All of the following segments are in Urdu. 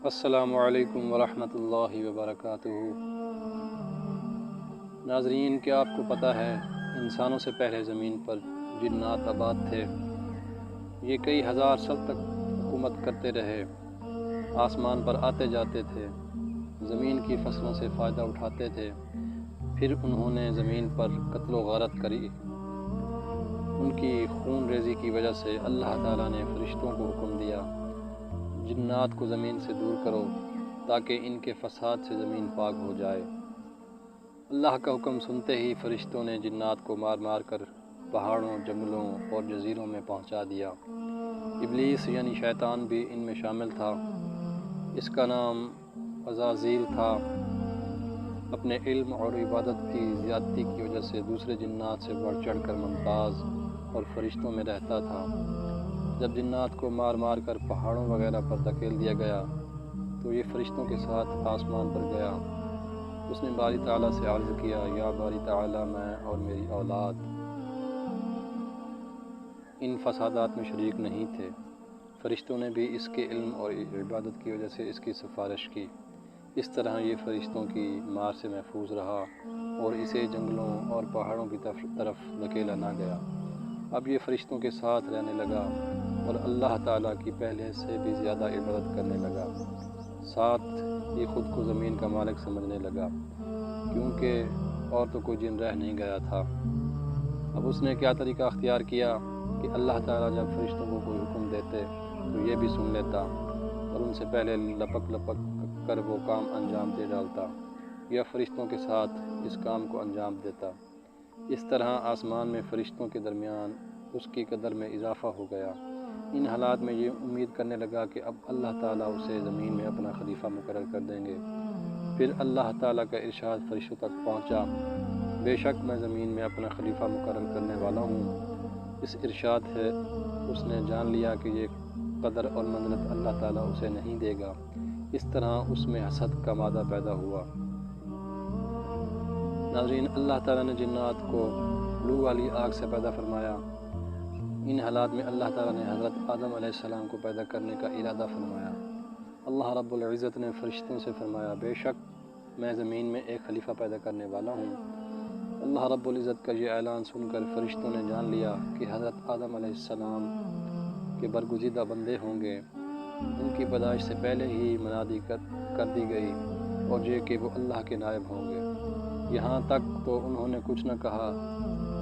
السلام علیکم ورحمۃ اللہ وبرکاتہ۔ ناظرین، کیا آپ کو پتہ ہے انسانوں سے پہلے زمین پر جنات آباد تھے؟ یہ کئی ہزار سال تک حکومت کرتے رہے، آسمان پر آتے جاتے تھے، زمین کی فصلوں سے فائدہ اٹھاتے تھے۔ پھر انہوں نے زمین پر قتل و غارت کری۔ ان کی خون ریزی کی وجہ سے اللہ تعالیٰ نے فرشتوں کو حکم دیا، جنات کو زمین سے دور کرو تاکہ ان کے فساد سے زمین پاک ہو جائے۔ اللہ کا حکم سنتے ہی فرشتوں نے جنات کو مار مار کر پہاڑوں، جنگلوں اور جزیروں میں پہنچا دیا۔ ابلیس یعنی شیطان بھی ان میں شامل تھا۔ اس کا نام عزازیل تھا۔ اپنے علم اور عبادت کی زیادتی کی وجہ سے دوسرے جنات سے بڑھ چڑھ کر ممتاز اور فرشتوں میں رہتا تھا۔ جب جنات کو مار مار کر پہاڑوں وغیرہ پر دھکیل دیا گیا تو یہ فرشتوں کے ساتھ آسمان پر گیا۔ اس نے باری تعالیٰ سے عرض کیا، یا باری تعالیٰ، میں اور میری اولاد ان فسادات میں شریک نہیں تھے۔ فرشتوں نے بھی اس کے علم اور عبادت کی وجہ سے اس کی سفارش کی۔ اس طرح یہ فرشتوں کی مار سے محفوظ رہا اور اسے جنگلوں اور پہاڑوں کی طرف دھکیلا نہ گیا۔ اب یہ فرشتوں کے ساتھ رہنے لگا اور اللہ تعالیٰ کی پہلے سے بھی زیادہ عبادت کرنے لگا۔ ساتھ یہ خود کو زمین کا مالک سمجھنے لگا، کیونکہ اور تو کوئی جن رہ نہیں گیا تھا۔ اب اس نے کیا طریقہ اختیار کیا کہ اللہ تعالیٰ جب فرشتوں کو کوئی حکم دیتے تو یہ بھی سن لیتا اور ان سے پہلے لپک کر وہ کام انجام دے ڈالتا یا فرشتوں کے ساتھ اس کام کو انجام دیتا۔ اس طرح آسمان میں فرشتوں کے درمیان اس کی قدر میں اضافہ ہو گیا۔ ان حالات میں یہ امید کرنے لگا کہ اب اللہ تعالیٰ اسے زمین میں اپنا خلیفہ مقرر کر دیں گے۔ پھر اللہ تعالیٰ کا ارشاد فرشتوں تک پہنچا، بے شک میں زمین میں اپنا خلیفہ مقرر کرنے والا ہوں۔ اس ارشاد ہے اس نے جان لیا کہ یہ قدر اور منزلت اللہ تعالیٰ اسے نہیں دے گا۔ اس طرح اس میں حسد کا مادہ پیدا ہوا۔ ناظرین، اللہ تعالیٰ نے جنات کو لو والی آگ سے پیدا فرمایا۔ ان حالات میں اللہ تعالیٰ نے حضرت آدم علیہ السلام کو پیدا کرنے کا ارادہ فرمایا۔ اللہ رب العزت نے فرشتوں سے فرمایا، بے شک میں زمین میں ایک خلیفہ پیدا کرنے والا ہوں۔ اللہ رب العزت کا یہ اعلان سن کر فرشتوں نے جان لیا کہ حضرت آدم علیہ السلام کے برگزیدہ بندے ہوں گے۔ ان کی پیدائش سے پہلے ہی منادی کر دی گئی اور یہ کہ وہ اللہ کے نائب ہوں گے۔ یہاں تک تو انہوں نے کچھ نہ کہا،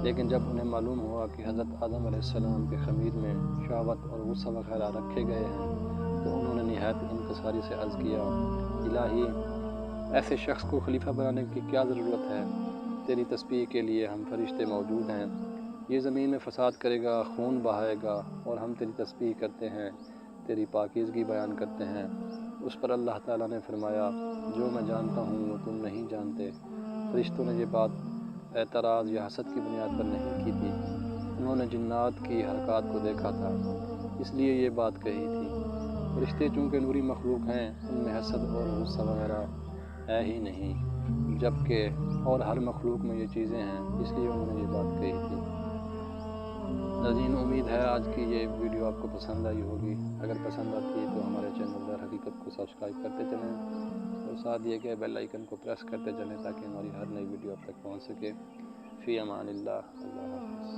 لیکن جب انہیں معلوم ہوا کہ حضرت آدم علیہ السلام کے خمیر میں شہوت اور غصہ وغیرہ رکھے گئے ہیں تو انہوں نے نہایت انکساری سے عرض کیا، الہی، ایسے شخص کو خلیفہ بنانے کی کیا ضرورت ہے؟ تیری تسبیح کے لیے ہم فرشتے موجود ہیں۔ یہ زمین میں فساد کرے گا، خون بہائے گا، اور ہم تیری تسبیح کرتے ہیں، تیری پاکیزگی بیان کرتے ہیں۔ اس پر اللہ تعالیٰ نے فرمایا، جو میں جانتا ہوں وہ تم نہیں جانتے۔ فرشتوں نے یہ بات اعتراض یا حسد کی بنیاد پر نہیں کی تھی، انہوں نے جنات کی حرکات کو دیکھا تھا، اس لیے یہ بات کہی تھی۔ فرشتے چونکہ نوری مخلوق ہیں، ان میں حسد اور غصہ وغیرہ ہے ہی نہیں، جبکہ اور ہر مخلوق میں یہ چیزیں ہیں، اس لیے انہوں نے یہ بات کہی تھی۔ ناظرین، امید ہے آج کی یہ ویڈیو آپ کو پسند آئی ہوگی۔ اگر پسند آتی ہے تو ہمارے چینل در حقیقت کو سبسکرائب کرتے چلیں اور ساتھ دیے گئے بیل آئیکن کو پریس کرتے چلیں تاکہ ہماری ہر نئی ویڈیو آپ تک پہنچ سکے۔ فی امان اللہ، اللہ حافظ۔